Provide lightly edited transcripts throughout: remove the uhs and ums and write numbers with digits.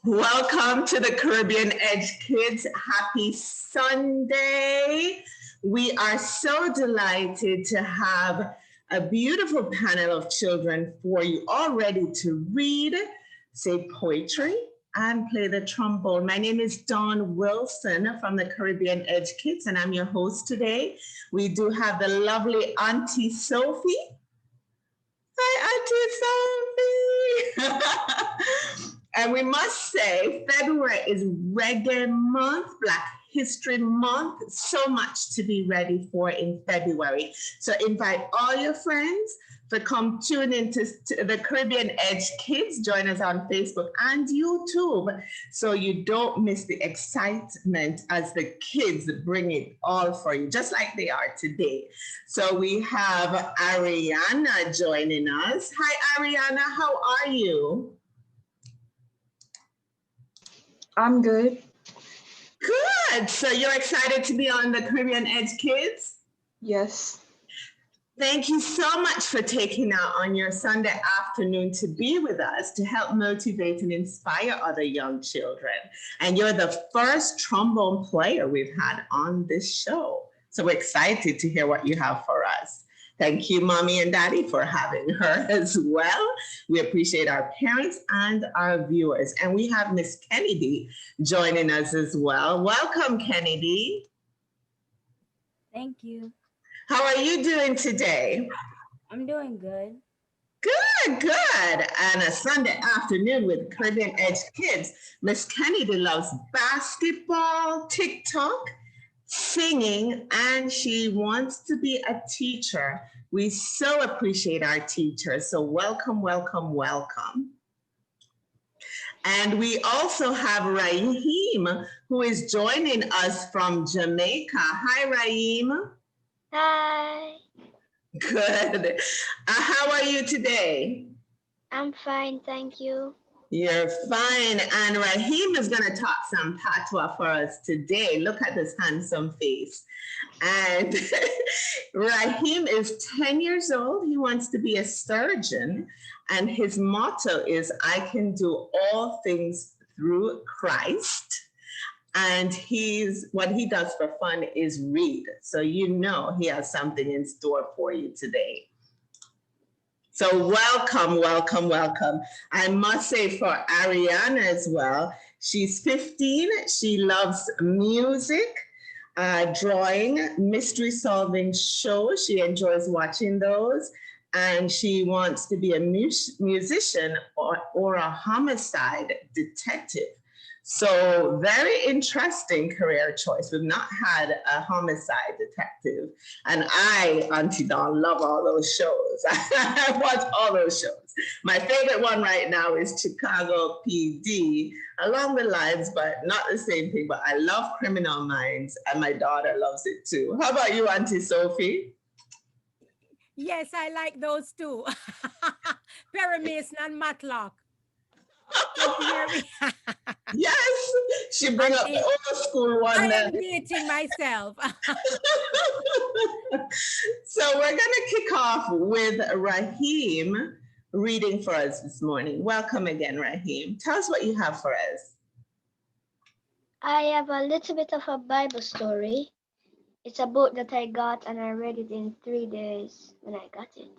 Welcome to the Caribbean Edge Kids. Happy Sunday. We are so delighted to have a beautiful panel of children for you, all ready to read, say poetry, and play the trombone. My name is Dawn Wilson from the Caribbean Edge Kids, and I'm your host today. We do have the lovely Auntie Sophie. Hi, Auntie Sophie. And we must say, February is Reggae Month, Black History Month. So much to be ready for in February. So invite all your friends to come tune into the Caribbean Edge Kids. Join us on Facebook and YouTube so you don't miss the excitement as the kids bring it all for you, just like they are today. So we have Ariana joining us. Hi, Ariana. How are you? I'm good. Good. So you're excited to be on the Caribbean Edge Kids? Yes. Thank you so much for taking out on your Sunday afternoon to be with us to help motivate and inspire other young children. And you're the first trombone player we've had on this show. So we're excited to hear what you have for us. Thank you, Mommy and Daddy, for having her as well. We appreciate our parents and our viewers. And we have Miss Kennedy joining us as well. Welcome, Kennedy. Thank you. How are you doing today? I'm doing good. Good, good. And a Sunday afternoon with Caribbean Edge Kids. Miss Kennedy loves basketball, TikTok, singing, and she wants to be a teacher. We so appreciate our teachers. So welcome, welcome, welcome. And we also have Raheem, who is joining us from Jamaica. Hi, Raheem. Hi. Good. How are you today? I'm fine, thank you. You're fine. And Raheem is going to talk some Patwa for us today. Look at this handsome face. And Raheem is 10 years old. He wants to be a surgeon. And his motto is, I can do all things through Christ. And what he does for fun is read. So you know he has something in store for you today. So welcome, welcome, welcome. I must say for Ariana as well, she's 15. She loves music, drawing, mystery solving shows. She enjoys watching those. And she wants to be a musician or a homicide detective. So very interesting career choice. We've not had a homicide detective. And I, Auntie Dawn, love all those shows. I watch all those shows. My favorite one right now is Chicago PD, along the lines, but not the same thing, but I love Criminal Minds and my daughter loves it too. How about you, Auntie Sophie? Yes, I like those too. Perry Mason and Matlock. Can you hear me? Yes, she bring up the old school one. I am dating myself. So we're going to kick off with Raheem reading for us this morning. Welcome again, Raheem. Tell us what you have for us. I have a little bit of a Bible story. It's a book that I got and I read it in 3 days when I got it.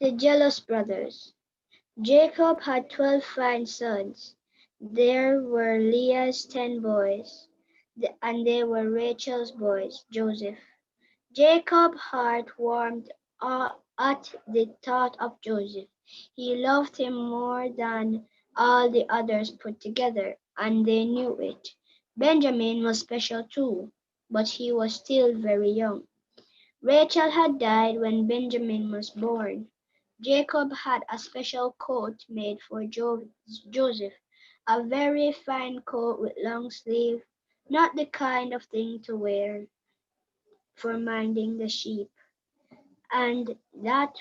The Jealous Brothers. Jacob had 12 fine sons. There were Leah's 10 boys, and they were Rachel's boys, Joseph. Jacob's heart warmed at the thought of Joseph. He loved him more than all the others put together, and they knew it. Benjamin was special too, but he was still very young. Rachel had died when Benjamin was born. Jacob had a special coat made for Joseph, a very fine coat with long sleeves, not the kind of thing to wear for minding the sheep. And that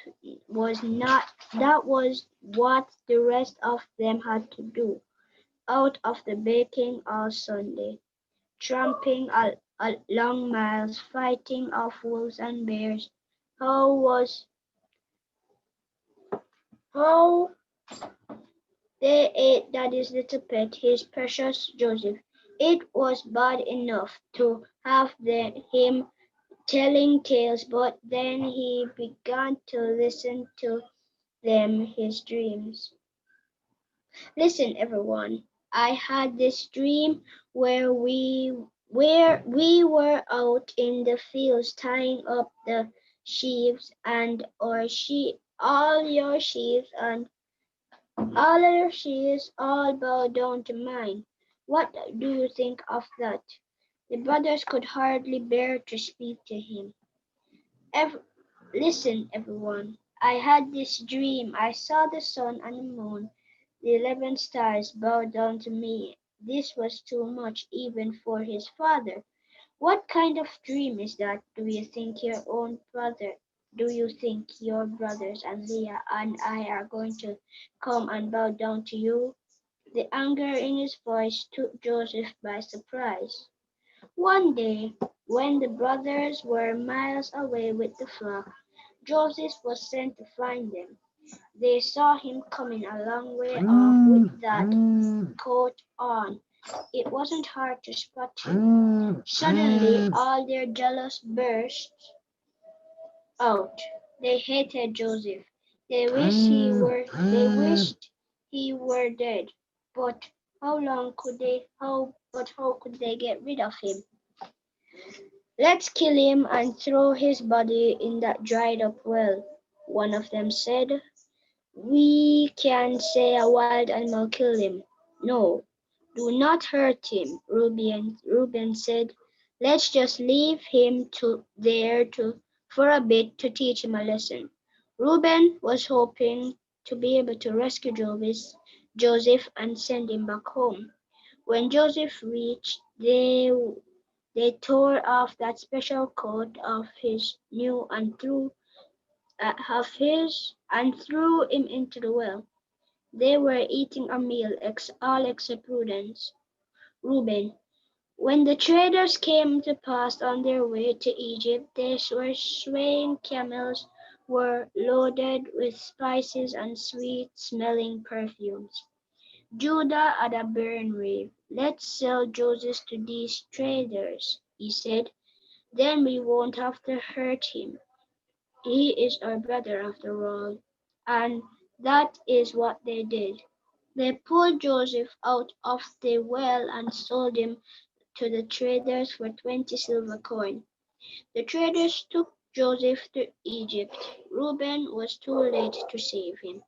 was what the rest of them had to do, out of the baking all Sunday, tramping long miles, fighting off wolves and bears. How They ate Daddy's little pet, his precious Joseph. It was bad enough to have him telling tales, but then he began to listen to them his dreams. Listen, everyone. I had this dream where we were out in the fields tying up the sheaves and all your sheaves and all other sheaves all bow down to mine. What do you think of that? The brothers could hardly bear to speak to him. Ev- Listen, everyone. I had this dream. I saw the sun and the moon, the 11 stars bow down to me. This was too much even for his father. What kind of dream is that? Do you think your brothers and Leah and I are going to come and bow down to you? The anger in his voice took Joseph by surprise. One day, when the brothers were miles away with the flock, Joseph was sent to find them. They saw him coming a long way off with that coat on. It wasn't hard to spot him. Suddenly, all their jealous burst out. They hated Joseph. They wished he were dead. But how could they get rid of him? Let's kill him and throw his body in that dried up well, one of them said. We can say a wild animal killed him. No, do not hurt him, Reuben said. Let's just leave him for a bit to teach him a lesson. Reuben was hoping to be able to rescue Joseph and send him back home. When Joseph reached, they tore off that special coat of his new and threw him into the well. They were eating a meal, all except Reuben. When the traders came to pass on their way to Egypt, their swaying camels were loaded with spices and sweet-smelling perfumes. Judah had a brainwave. Let's sell Joseph to these traders, he said. Then we won't have to hurt him. He is our brother after all. And that is what they did. They pulled Joseph out of the well and sold him to the traders for 20 silver coins. The traders took Joseph to Egypt. Reuben was too late to save him.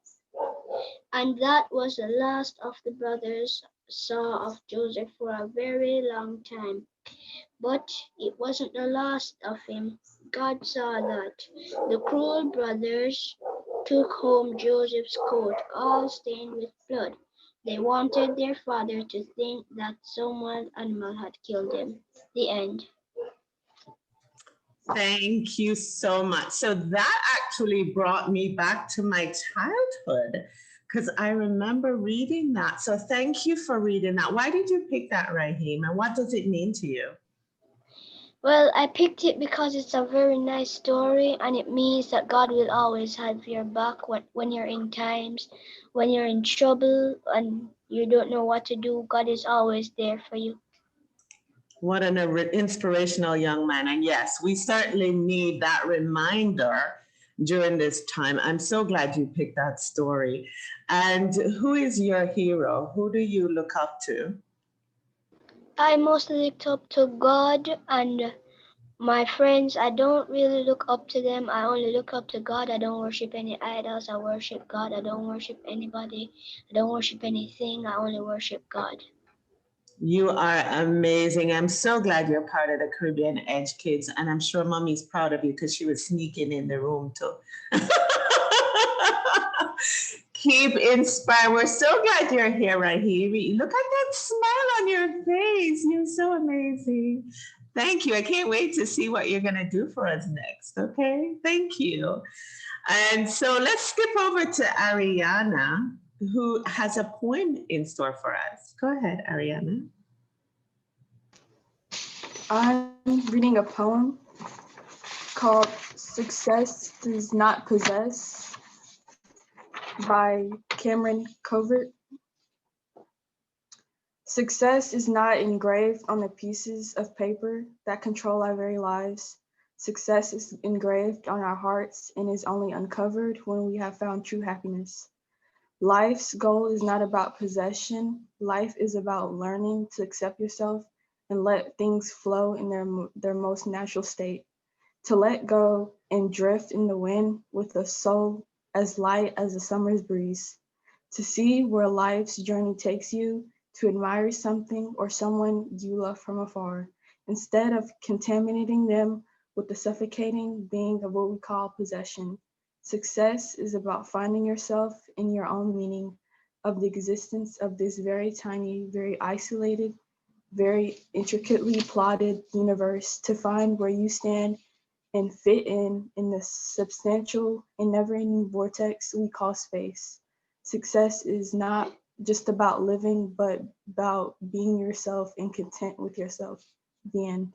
And that was the last of the brothers saw of Joseph for a very long time. But it wasn't the last of him. God saw that. The cruel brothers took home Joseph's coat, all stained with blood. They wanted their father to think that some wild animal had killed him. The end. Thank you so much. So that actually brought me back to my childhood because I remember reading that. So thank you for reading that. Why did you pick that, Raheem? And what does it mean to you? Well, I picked it because it's a very nice story and it means that God will always have your back when you're in times, when you're in trouble and you don't know what to do. God is always there for you. What an inspirational young man. And yes, we certainly need that reminder during this time. I'm so glad you picked that story. And who is your hero? Who do you look up to? I mostly looked up to God and my friends. I don't really look up to them. I only look up to God. I don't worship any idols. I worship God. I don't worship anybody. I don't worship anything. I only worship God. You are amazing. I'm so glad you're part of the Caribbean Edge Kids. And I'm sure mommy's proud of you because she was sneaking in the room too. Keep inspired. We're so glad you're here, Raheem. Look at that smile on your face. You're so amazing. Thank you. I can't wait to see what you're going to do for us next. Okay. Thank you. And so let's skip over to Ariana, who has a poem in store for us. Go ahead, Ariana. I'm reading a poem called Success Does Not Possess by Cameron Covert. Success is not engraved on the pieces of paper that control our very lives. Success is engraved on our hearts and is only uncovered when we have found true happiness. Life's goal is not about possession. Life is about learning to accept yourself and let things flow in their most natural state. To let go and drift in the wind with a soul as light as a summer's breeze. To see where life's journey takes you, to admire something or someone you love from afar, instead of contaminating them with the suffocating being of what we call possession. Success is about finding yourself in your own meaning of the existence of this very tiny, very isolated, very intricately plotted universe, to find where you stand and fit in the substantial and never-ending vortex we call space. Success is not just about living, but about being yourself and content with yourself. The end.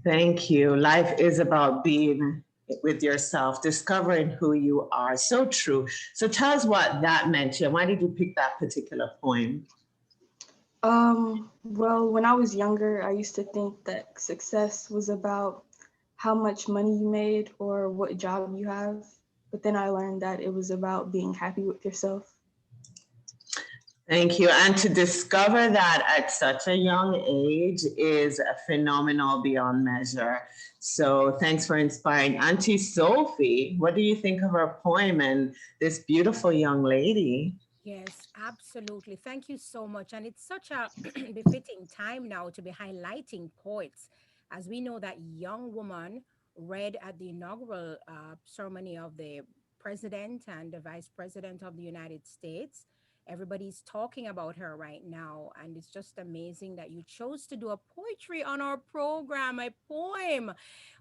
Thank you. Life is about being with yourself, discovering who you are. So true. So tell us what that meant to you. Why did you pick that particular poem? Well, when I was younger, I used to think that success was about how much money you made or what job you have. But then I learned that it was about being happy with yourself. Thank you. And to discover that at such a young age is phenomenal beyond measure. So thanks for inspiring. Auntie Sophie, what do you think of our poem and this beautiful young lady? Yes, absolutely. Thank you so much. And it's such a befitting time now to be highlighting poets, as we know that young woman read at the inaugural ceremony of the president and the vice president of the United States. Everybody's talking about her right now. And it's just amazing that you chose to do a poetry on our program, a poem.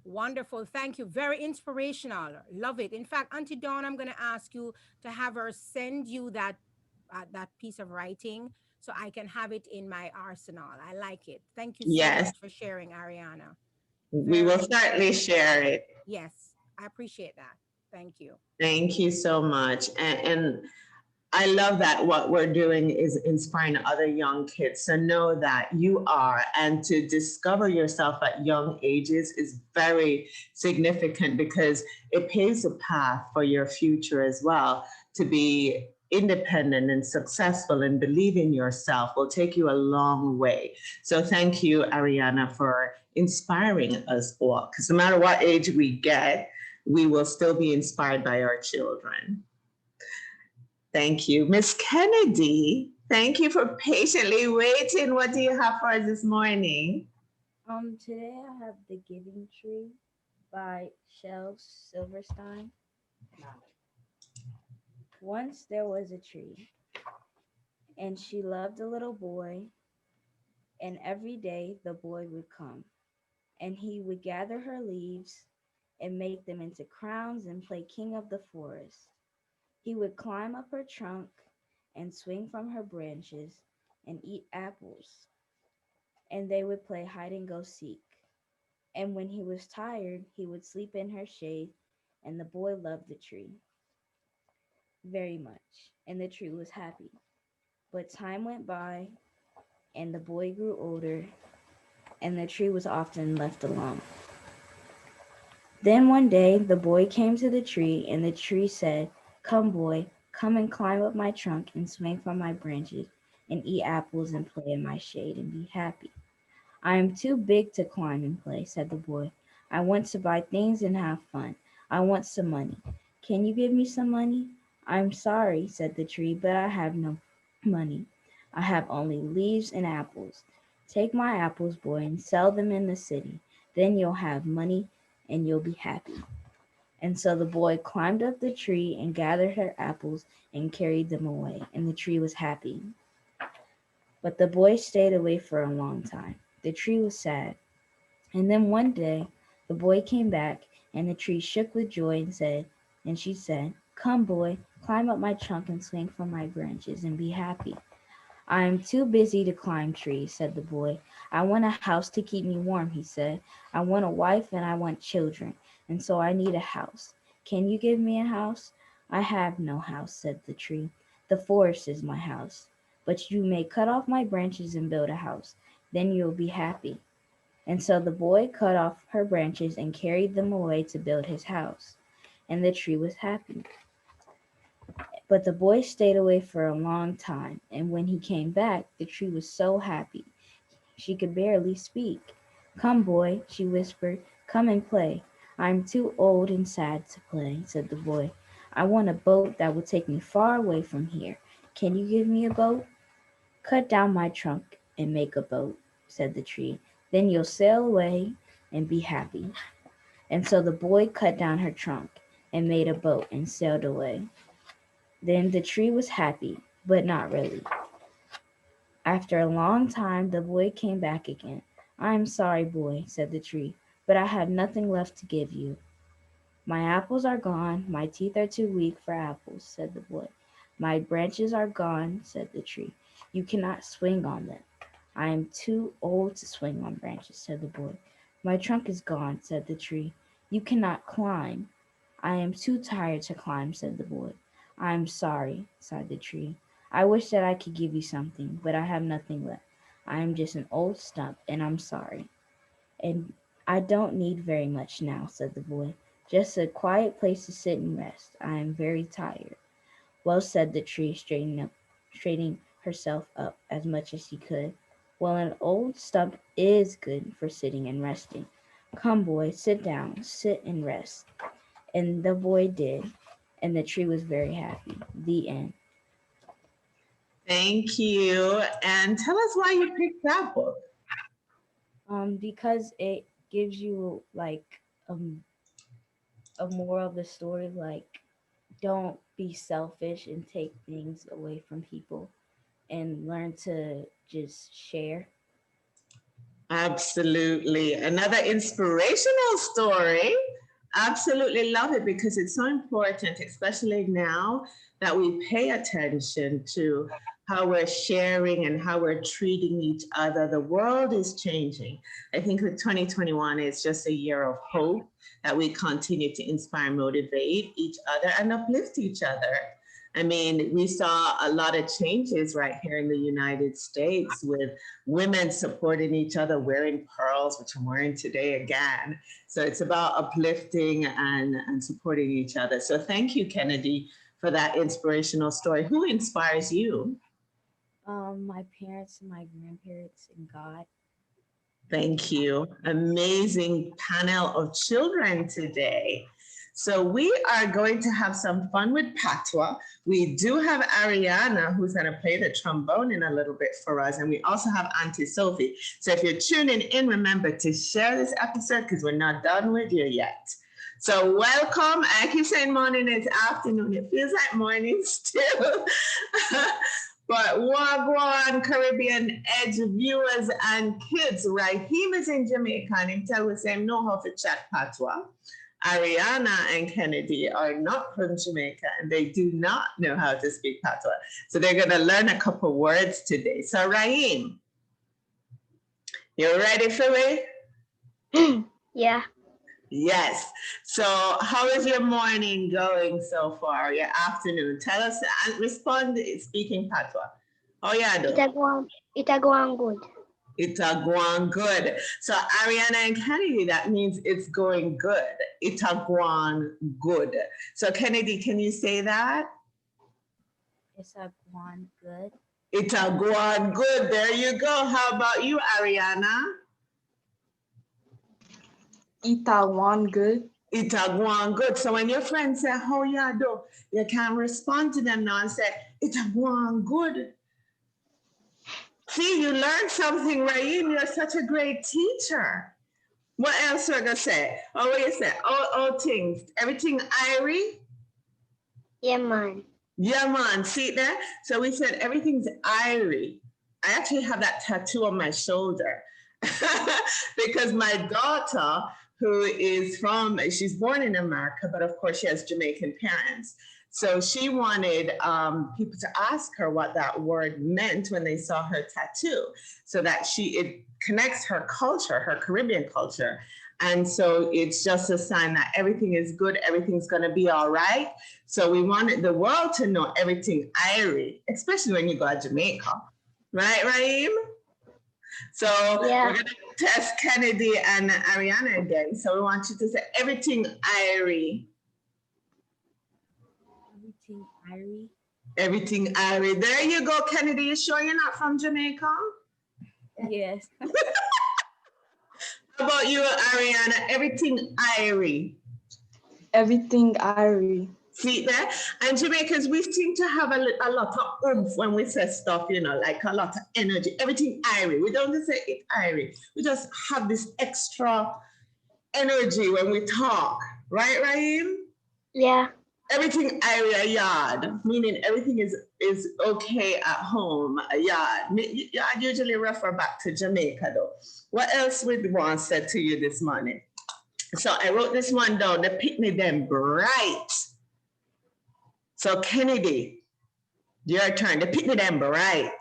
Wonderful. Thank you. Very inspirational. Love it. In fact, Auntie Dawn, I'm going to ask you to have her send you that piece of writing so I can have it in my arsenal. I like it. Thank you so Yes, much for sharing, Ariana. we will Very, certainly share it. yes, I appreciate that. Thank you. Thank you so much. And I love that what we're doing is inspiring other young kids to know that you are, and to discover yourself at young ages is very significant because it paves a path for your future as well. To be independent and successful and believe in yourself will take you a long way. So thank you, Ariana, for inspiring us all. Because no matter what age we get, we will still be inspired by our children. Thank you. Miss Kennedy, thank you for patiently waiting. What do you have for us this morning? Today I have The Giving Tree by Shel Silverstein. Once there was a tree, and she loved a little boy, and every day the boy would come, and he would gather her leaves and make them into crowns and play king of the forest. He would climb up her trunk and swing from her branches and eat apples, and they would play hide and go seek. And when he was tired, he would sleep in her shade, and the boy loved the tree very much, and the tree was happy. But time went by, and the boy grew older, and the tree was often left alone. Then one day the boy came to the tree, and the tree said, "Come, boy, come and climb up my trunk and swing from my branches and eat apples and play in my shade and be happy." "I am too big to climb and play," said the boy. "I want to buy things and have fun. I want some money. Can you give me some money?" "I'm sorry," said the tree, "but I have no money. I have only leaves and apples. Take my apples, boy, and sell them in the city. Then you'll have money and you'll be happy." And so the boy climbed up the tree and gathered her apples and carried them away, and the tree was happy. But the boy stayed away for a long time. The tree was sad. And then one day the boy came back, and the tree shook with joy and she said, "Come, boy, climb up my trunk and swing from my branches and be happy." "I am too busy to climb trees," said the boy. "I want a house to keep me warm," he said. "I want a wife and I want children, and so I need a house. Can you give me a house?" I have no house, said the tree. The forest is my house. But you may cut off my branches and build a house. Then you'll be happy. And so the boy cut off her branches and carried them away to build his house. And the tree was happy. But the boy stayed away for a long time, and when he came back, the tree was so happy she could barely speak. Come, boy, she whispered, come and play. I'm too old and sad to play, said the boy. I want a boat that will take me far away from here. Can you give me a boat? Cut down my trunk and make a boat, said the tree. Then you'll sail away and be happy. And so the boy cut down her trunk and made a boat and sailed away. Then the tree was happy, but not really. After a long time, the boy came back again. I am sorry, boy, said the tree, but I have nothing left to give you. My apples are gone, my teeth are too weak for apples, said the boy. My branches are gone, said the tree. You cannot swing on them. I am too old to swing on branches, said the boy. My trunk is gone, said the tree. You cannot climb. I am too tired to climb, said the boy. I am sorry, sighed the tree. I wish that I could give you something, but I have nothing left. I am just an old stump, and I'm sorry. And I don't need very much now, said the boy. Just a quiet place to sit and rest. I am very tired. Well, said the tree, straightening herself up as much as she could. Well, an old stump is good for sitting and resting. Come, boy, sit down, sit and rest. And the boy did, and the tree was very happy. The end. Thank you. And tell us why you picked that book. Because it gives you like a moral of the story, like don't be selfish and take things away from people, and learn to just share. Absolutely. Another inspirational story. Absolutely love it because it's so important, especially now that we pay attention to how we're sharing and how we're treating each other. The world is changing. I think that 2021 is just a year of hope that we continue to inspire, motivate each other, and uplift each other. I mean, we saw a lot of changes right here in the United States with women supporting each other, wearing pearls, which I'm wearing today again. So it's about uplifting and supporting each other. So thank you, Kennedy, for that inspirational story. Who inspires you? My parents and my grandparents and God. Thank you. Amazing panel of children today. So we are going to have some fun with Patwa. We do have Ariana who's going to play the trombone in a little bit for us. And we also have Auntie Sophie. So if you're tuning in, remember to share this episode because we're not done with you yet. So welcome. I keep saying morning, it's afternoon. It feels like morning still. But Wagwan, Caribbean Edge viewers and kids, Raheem is in Jamaica and him tell us they know how to chat Patois. Ariana and Kennedy are not from Jamaica and they do not know how to speak Patois. So they're going to learn a couple words today. So Raheem, you ready for me? Yeah. Yes. So how is your morning going so far, your afternoon? Tell us and respond speaking Patois. Oh yeah, do. Ita go on good. It's going good. So Ariana and Kennedy, that means it's going good. It's going good. So Kennedy, can you say that? It's a one good. It's going good. There you go. How about you, Ariana? Itawan good. It's going good. So when your friends say, how you do, you can respond to them now and say, it's going good. See, you learned something, Raheem. You're such a great teacher. What else are I gonna say? Oh, what you say? All things. Everything Irie? Yeah, man. Yeah, man. See there? So we said everything's Irie. I actually have that tattoo on my shoulder because my daughter, who is she's born in America, but of course she has Jamaican parents. So she wanted people to ask her what that word meant when they saw her tattoo, so that connects her culture, her Caribbean culture. And so it's just a sign that everything is good, everything's going to be all right. So we wanted the world to know everything Irie, especially when you go to Jamaica. Right, Raheem? So we're Yeah. going to test Kennedy and Ariana again. So we want you to say everything Irie. Everything Irie. Everything Irie. There you go, Kennedy. You sure you're not from Jamaica? Yes. How about you, Ariana? Everything Irie. Everything Irie. See there? And Jamaicans, we seem to have a lot of oomph when we say stuff, like a lot of energy. Everything Irie. We don't just say it Irie. We just have this extra energy when we talk. Right, Raheem? Yeah. Everything area yard, meaning everything is okay at home. A yard. Yard usually refer back to Jamaica though. What else would want said to you this morning? So I wrote this one down. The picnic them bright. So Kennedy, your turn. The picnic them bright.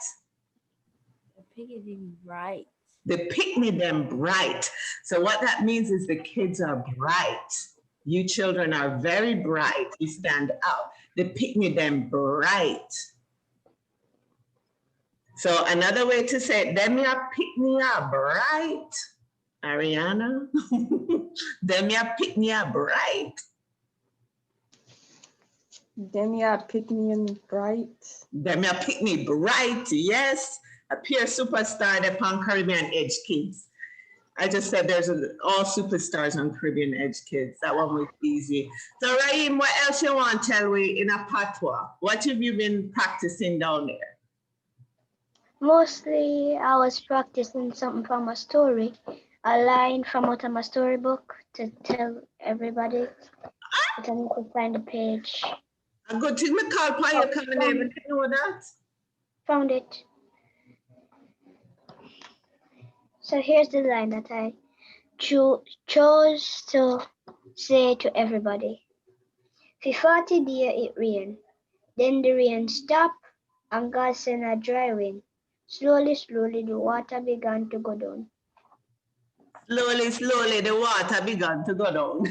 The picketing right. The picnic them bright. So what that means is the kids are bright. You children are very bright. You stand out. The picnic them bright. So another way to say it, them ya picnic are bright. Ariana, them ya picnic are bright. Them ya pick me and bright. Them ya picnic bright. Yes, a pure superstar upon Caribbean Edge Kids. I just said there's all superstars on Caribbean Edge Kids. That one was easy. So Raheem, what else you want to tell me in a patois? What have you been practicing down there? Mostly I was practicing something from a story, a line from out of my storybook to tell everybody. But I need to find the page. A good thing me call upon you coming in, but you know that? Found it. So here's the line that I chose to say to everybody. For 40 days it rained. Then the rain stopped and God sent a dry wind. Slowly, slowly the water began to go down. Slowly, slowly, the water began to go down.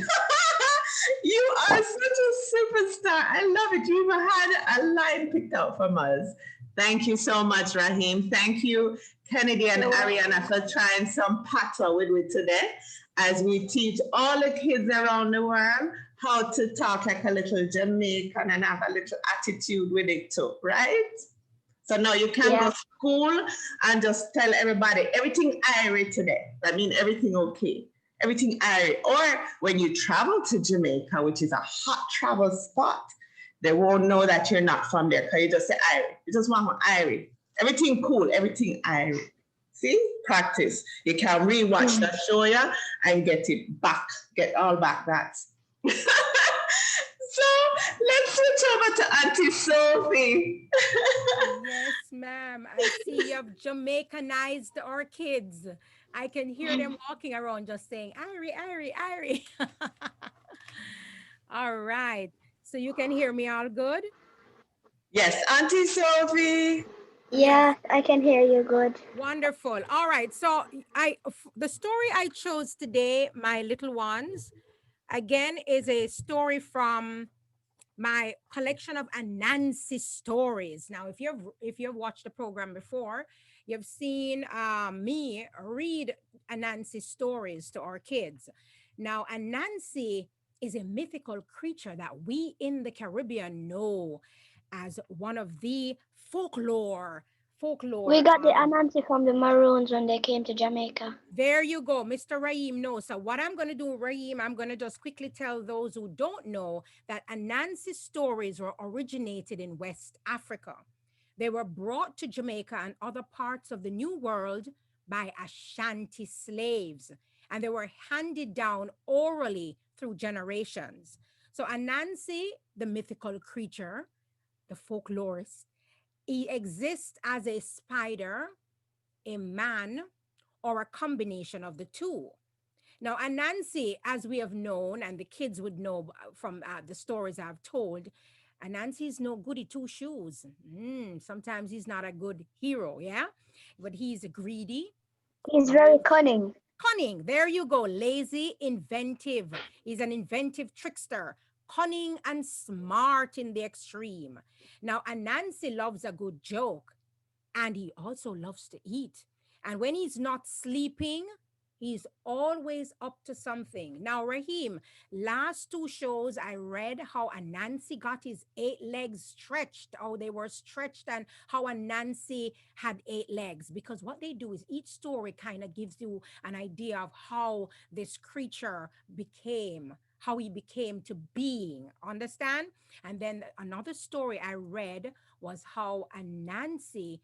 You are such a superstar. I love it. You even had a line picked out from us. Thank you so much, Raheem. Thank you, Kennedy and You're welcome. Ariana, for trying some Patwa with me today as we teach all the kids around the world how to talk like a little Jamaican and have a little attitude with it too, right? So now you can go Yeah. to school and just tell everybody everything Irish today. That means everything okay. Everything Irish. Or when you travel to Jamaica, which is a hot travel spot, they won't know that you're not from there because you just say Irish. You just want Irish. Everything cool, everything Irish. See? Practice. You can rewatch the show yeah, and get it back. Get all back that. So let's switch over to Auntie Sophie. Yes, ma'am. I see you've Jamaicanized our kids. I can hear them walking around just saying, Irie, Irie, Irie. All right. So you can hear me all good? Yes, Auntie Sophie. Yes. Yeah, I can hear you good. Wonderful. All right. So the story I chose today, my little ones, again is a story from my collection of Anansi stories. Now, if you've watched the program before, you've seen me read Anansi stories to our kids. Now, Anansi is a mythical creature that we in the Caribbean know as one of the folklore. We Folklore. got the Anansi from the Maroons when they came to Jamaica. There you go, Mr. Raheem knows. So what I'm going to do, Raheem, I'm going to just quickly tell those who don't know that Anansi stories were originated in West Africa. They were brought to Jamaica and other parts of the New World by Ashanti slaves, and they were handed down orally through generations. So Anansi, the mythical creature, the folklorist, he exists as a spider, a man, or a combination of the two. Now, Anansi, as we have known, and the kids would know from the stories I've told, Anansi is no goody two shoes. Sometimes he's not a good hero, yeah? But he's greedy, He's All very right. cunning. Cunning. There you go. Lazy, inventive. He's an inventive trickster. Cunning and smart in the extreme. Now, Anansi loves a good joke. And he also loves to eat. And when he's not sleeping, he's always up to something. Now, Raheem, last two shows I read how Anansi got his 8 legs stretched, how they were stretched, and how Anansi had 8 legs. Because what they do is each story kind of gives you an idea of how this creature became. How he became to being, understand? And then another story I read was how Anansi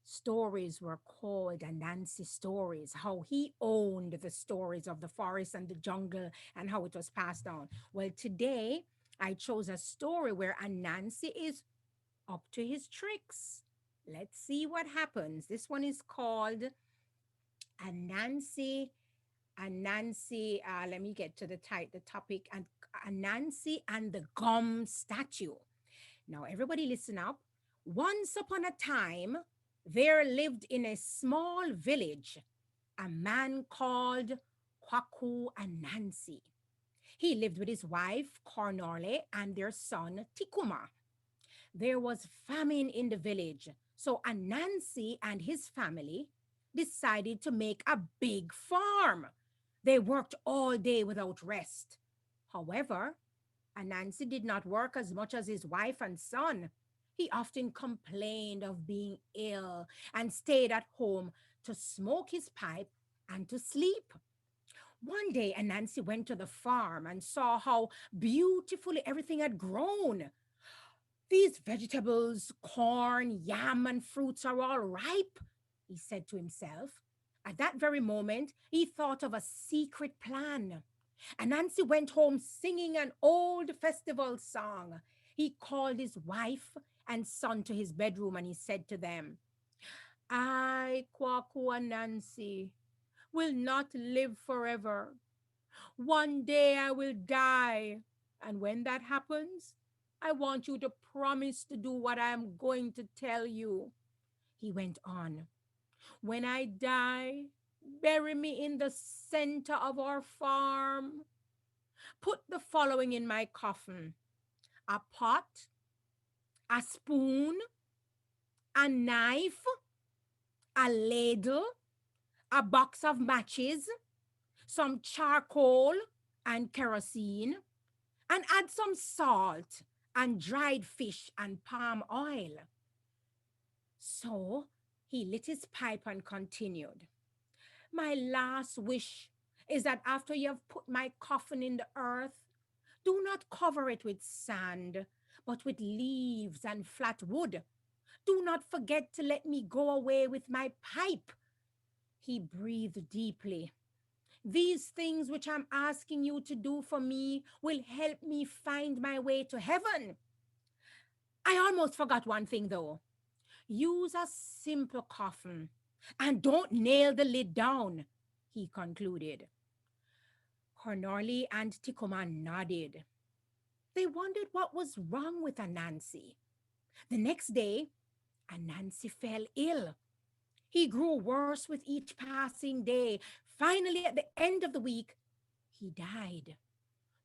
stories were called Anansi stories, how he owned the stories of the forest and the jungle and how it was passed down. Well, today I chose a story where Anansi is up to his tricks. Let's see what happens. This one is called Anansi. Let me get to the topic, and Anansi and the gum statue. Now, everybody listen up. Once upon a time, there lived in a small village a man called Kwaku Anansi. He lived with his wife, Cornole, and their son, Tikuma. There was famine in the village, so Anansi and his family decided to make a big farm. They worked all day without rest. However, Anansi did not work as much as his wife and son. He often complained of being ill and stayed at home to smoke his pipe and to sleep. One day, Anansi went to the farm and saw how beautifully everything had grown. These vegetables, corn, yam, and fruits are all ripe, he said to himself. At that very moment, he thought of a secret plan. Anansi went home singing an old festival song. He called his wife and son to his bedroom and he said to them, I, Kwaku Anansi, will not live forever. One day I will die. And when that happens, I want you to promise to do what I am going to tell you. He went on. When I die, bury me in the center of our farm. Put the following in my coffin: a pot, a spoon, a knife, a ladle, a box of matches, some charcoal and kerosene, and add some salt and dried fish and palm oil. So he lit his pipe and continued. My last wish is that after you have put my coffin in the earth, do not cover it with sand, but with leaves and flat wood. Do not forget to let me go away with my pipe. He breathed deeply. These things which I'm asking you to do for me will help me find my way to heaven. I almost forgot one thing though. Use a simple coffin and don't nail the lid down, he concluded. Cornoli and Tikoma nodded. They wondered what was wrong with Anansi. The next day, Anansi fell ill. He grew worse with each passing day. Finally, at the end of the week, he died.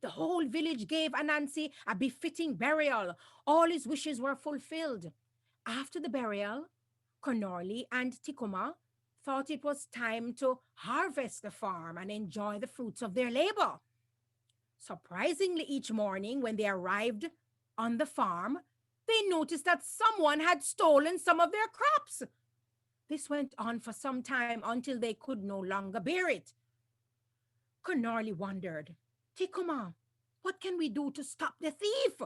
The whole village gave Anansi a befitting burial. All his wishes were fulfilled. After the burial, Konorli and Tikuma thought it was time to harvest the farm and enjoy the fruits of their labor. Surprisingly, each morning when they arrived on the farm, they noticed that someone had stolen some of their crops. This went on for some time until they could no longer bear it. Konarli wondered, Tikuma, what can we do to stop the thief?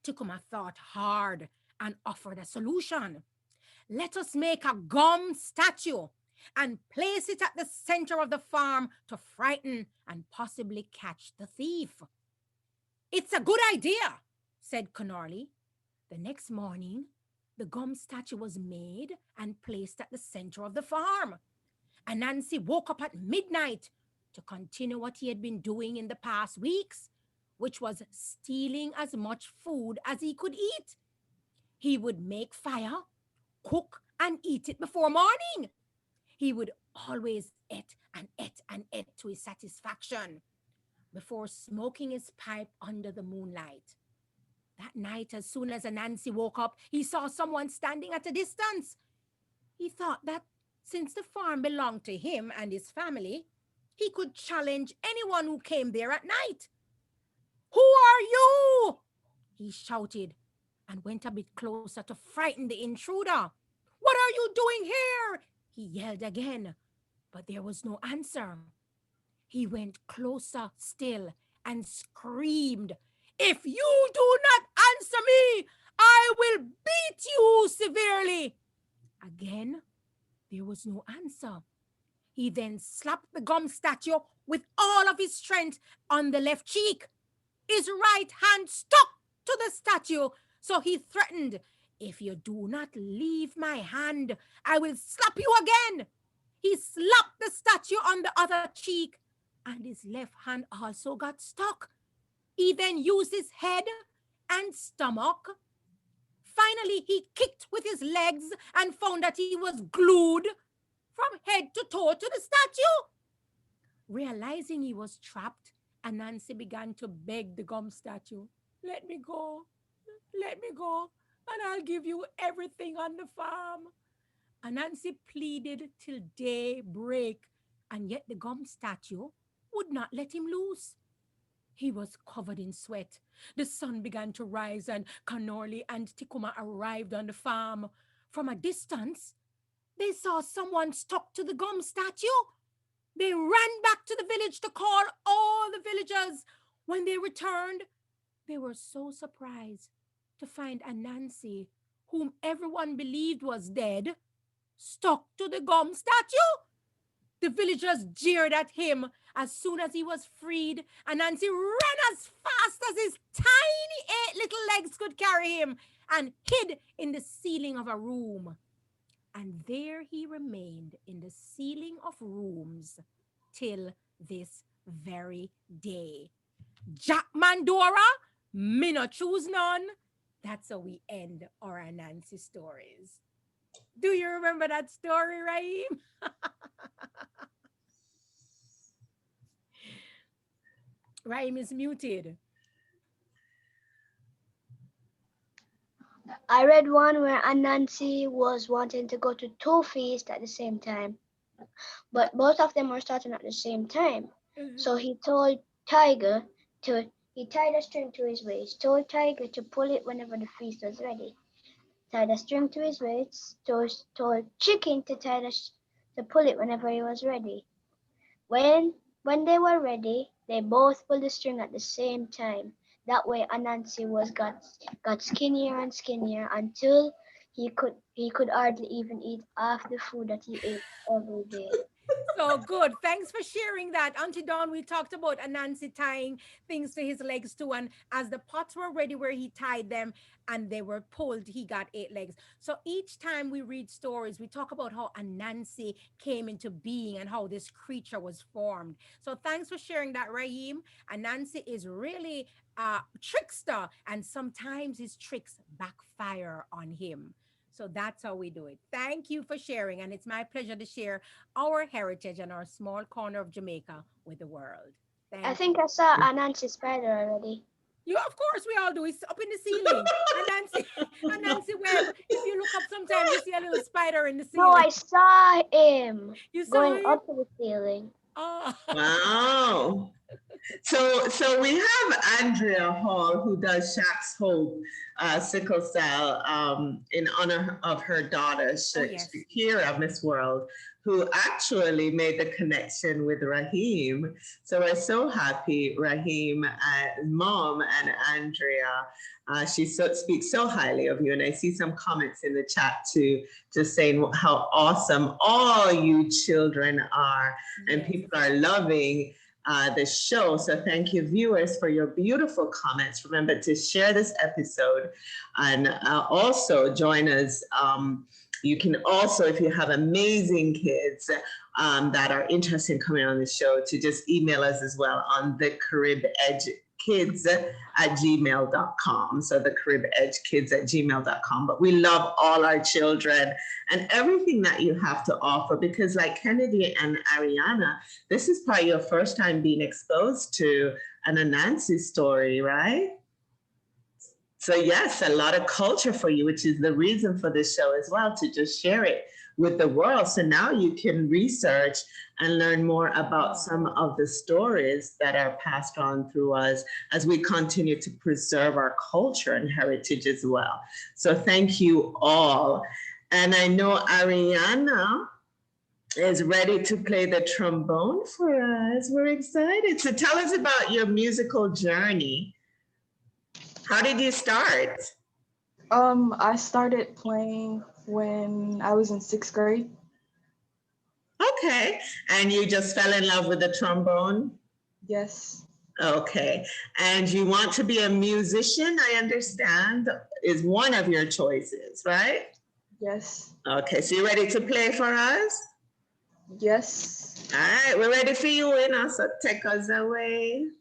Tikuma thought hard and offered a solution. Let us make a gum statue and place it at the center of the farm to frighten and possibly catch the thief. It's a good idea, said Konarli. The next morning, the gum statue was made and placed at the center of the farm. Anansi woke up at midnight to continue what he had been doing in the past weeks, which was stealing as much food as he could eat. He would make fire, cook, and eat it before morning. He would always ate and ate and ate to his satisfaction before smoking his pipe under the moonlight. That night, as soon as Anansi woke up, he saw someone standing at a distance. He thought that since the farm belonged to him and his family, he could challenge anyone who came there at night. Who are you? He shouted and went a bit closer to frighten the intruder. What are you doing here? He yelled again, but there was no answer. He went closer still and screamed, If you do not answer me, I will beat you severely. Again, there was no answer. He then slapped the gum statue with all of his strength on the left cheek. His right hand stuck to the statue, so he threatened, If you do not leave my hand, I will slap you again. He slapped the statue on the other cheek, and his left hand also got stuck. He then used his head and stomach. Finally, he kicked with his legs and found that he was glued from head to toe to the statue. Realizing he was trapped, Anansi began to beg the gum statue, Let me go, and I'll give you everything on the farm. Anansi pleaded till daybreak, and yet the gum statue would not let him loose. He was covered in sweat. The sun began to rise, and Kanorli and Tikuma arrived on the farm. From a distance, they saw someone stuck to the gum statue. They ran back to the village to call all the villagers. When they returned, they were so surprised to find Anansi, whom everyone believed was dead, stuck to the gum statue. The villagers jeered at him. As soon as he was freed, Anansi ran as fast as his tiny 8 little legs could carry him and hid in the ceiling of a room. And there he remained in the ceiling of rooms till this very day. Jack Mandora, me no choose none. That's how we end our Anansi stories. Do you remember that story, Raheem? Raheem is muted. I read one where Anansi was wanting to go to 2 feasts at the same time, but both of them were starting at the same time. So he told Tiger he tied a string to his waist, told Tiger to pull it whenever the feast was ready. Tied a string to his waist, told Chicken to to pull it whenever he was ready. When they were ready, they both pulled the string at the same time. That way Anansi got skinnier and skinnier until he could hardly even eat half the food that he ate every day. So good. Thanks for sharing that. Auntie Dawn, we talked about Anansi tying things to his legs too. And as the pots were ready where he tied them and they were pulled, he got 8 legs. So each time we read stories, we talk about how Anansi came into being and how this creature was formed. So thanks for sharing that, Raheem. Anansi is really a trickster, and sometimes his tricks backfire on him. So that's how we do it. Thank you for sharing. And it's my pleasure to share our heritage and our small corner of Jamaica with the world. I Thank think you. I saw Anansi spider already. You, of course, we all do. It's up in the ceiling. And Nancy, and Nancy Webb. If you look up sometimes, you see a little spider in the No, ceiling. I saw him You saw going him? up to the ceiling. Oh. Wow. So we have Andrea Hall, who does Shaq's Hope sickle cell in honor of her daughter, Oh, yes. Shakira, Miss World, who actually made the connection with Raheem. So we're so happy, Raheem, mom and Andrea. She speaks so highly of you, and I see some comments in the chat too, just saying how awesome all you children are, and Yes. people are loving the show. So thank you, viewers, for your beautiful comments. Remember to share this episode and also join us. You can also, if you have amazing kids that are interested in coming on the show, to just email us as well on the Carib caribedgekids@gmail.com. So the caribedgekids@gmail.com. But we love all our children and everything that you have to offer, because like Kennedy and Ariana, this is probably your first time being exposed to an Anansi story, right? So yes, a lot of culture for you, which is the reason for this show as well, to just share it with the world. So now you can research and learn more about some of the stories that are passed on through us as we continue to preserve our culture and heritage as well. So thank you all. And I know Ariana is ready to play the trombone for us. We're excited. So tell us about your musical journey. How did you start? I started playing when I was in 6th grade. Okay. And you just fell in love with the trombone? Yes. Okay. And you want to be a musician, I understand, is one of your choices, right? Yes. Okay. So you ready to play for us? Yes. All right. We're ready for you, Ina. So take us away.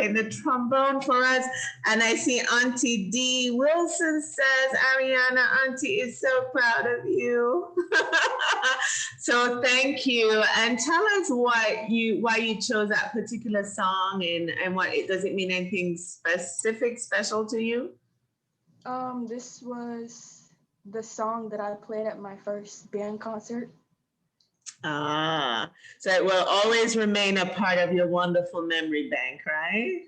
The trombone for us. And I see Auntie D. Wilson says, Ariana, Auntie is so proud of you. So thank you. And tell us why you chose that particular song, and what it does it mean anything specific, special to you? This was the song that I played at my first band concert. So it will always remain a part of your wonderful memory bank, right?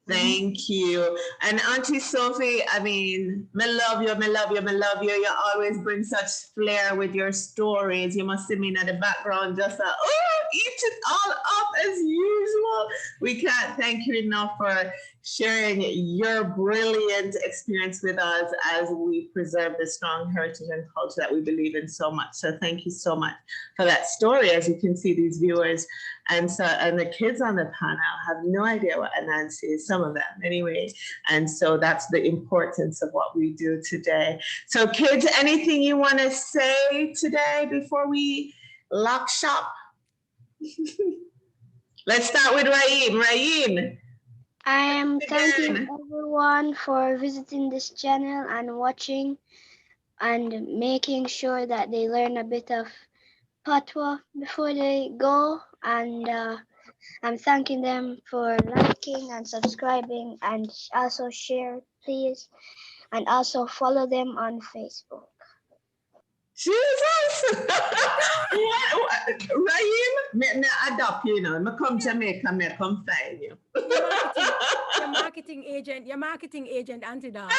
Thank you. And Auntie Sophie, I mean, me love you, me love you, me love you. You always bring such flair with your stories. You must see me in the background just eat it all up as usual. We can't thank you enough for sharing your brilliant experience with us as we preserve the strong heritage and culture that we believe in so much. So thank you so much for that story. As you can see, these viewers and the kids on the panel have no idea what Anansi is, some of them anyway. And so that's the importance of what we do today. So kids, anything you want to say today before we lock shop? Let's start with Raheem. Raheem. I am thanking everyone for visiting this channel and watching and making sure that they learn a bit of Patwa before they go. And I'm thanking them for liking and subscribing, and also share, please. And also follow them on Facebook. Jesus! what? Raheem, me adopt you, me come Jamaica, me come find you. Your marketing agent, Auntie Dot.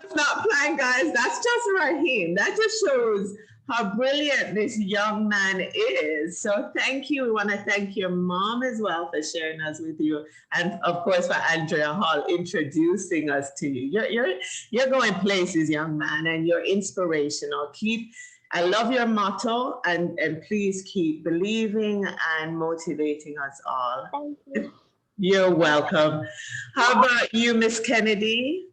It's not planned, guys. That's just Raheem. That just shows how brilliant this young man is. So thank you. We want to thank your mom as well for sharing us with you, and of course for Andrea Hall introducing us to you. You're going places, young man, and you're inspirational. Keep I love your motto, and please keep believing and motivating us all. Thank you. You're welcome. How about you, Miss Kennedy?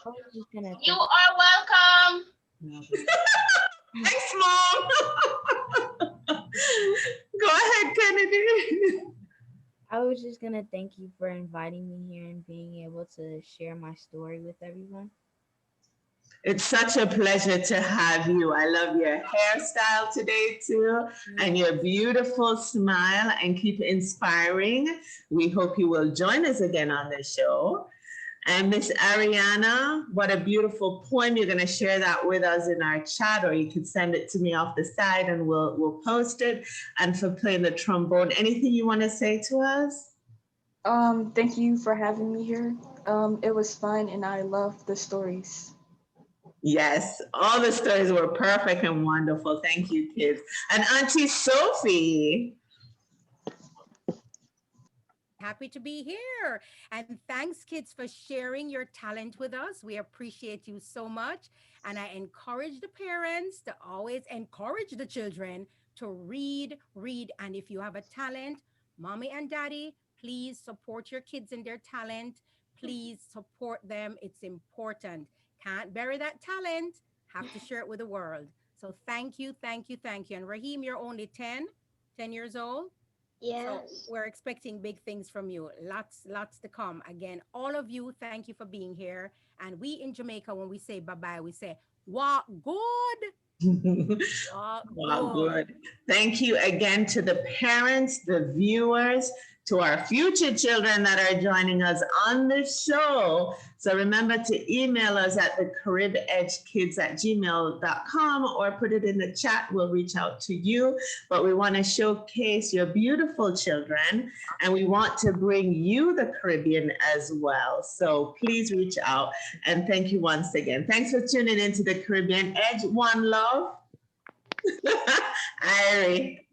I was just gonna You thank are welcome. Thanks, Mom. Go ahead, Kennedy. I was just gonna thank you for inviting me here and being able to share my story with everyone. It's such a pleasure to have you. I love your hairstyle today too, and your beautiful smile, and keep inspiring. We hope you will join us again on the show. And Miss Ariana, what a beautiful poem. You're gonna share that with us in our chat, or you could send it to me off the side and we'll post it. And for playing the trombone, anything you wanna say to us? Thank you for having me here. It was fun and I love the stories. Yes, all the stories were perfect and wonderful. Thank you, kids. And Auntie Sophie. Happy to be here. And thanks, kids, for sharing your talent with us. We appreciate you so much. And I encourage the parents to always encourage the children to read, read. And if you have a talent, mommy and daddy, please support your kids in their talent. Please support them. It's important. Can't bury that talent, have to share it with the world. So thank you, thank you, thank you. And Raheem, you're only 10 years old. So Yes. we're expecting big things from you. Lots to come. Again, all of you, thank you for being here. And we in Jamaica, when we say bye-bye, we say, walk good, walk Wow, good. good. Thank you again to the parents, the viewers, to our future children that are joining us on the show. So remember to email us at thecaribedgekids@gmail.com or put it in the chat. We'll reach out to you. But we want to showcase your beautiful children, and we want to bring you the Caribbean as well. So please reach out, and thank you once again. Thanks for tuning into the Caribbean Edge. One love. Irie.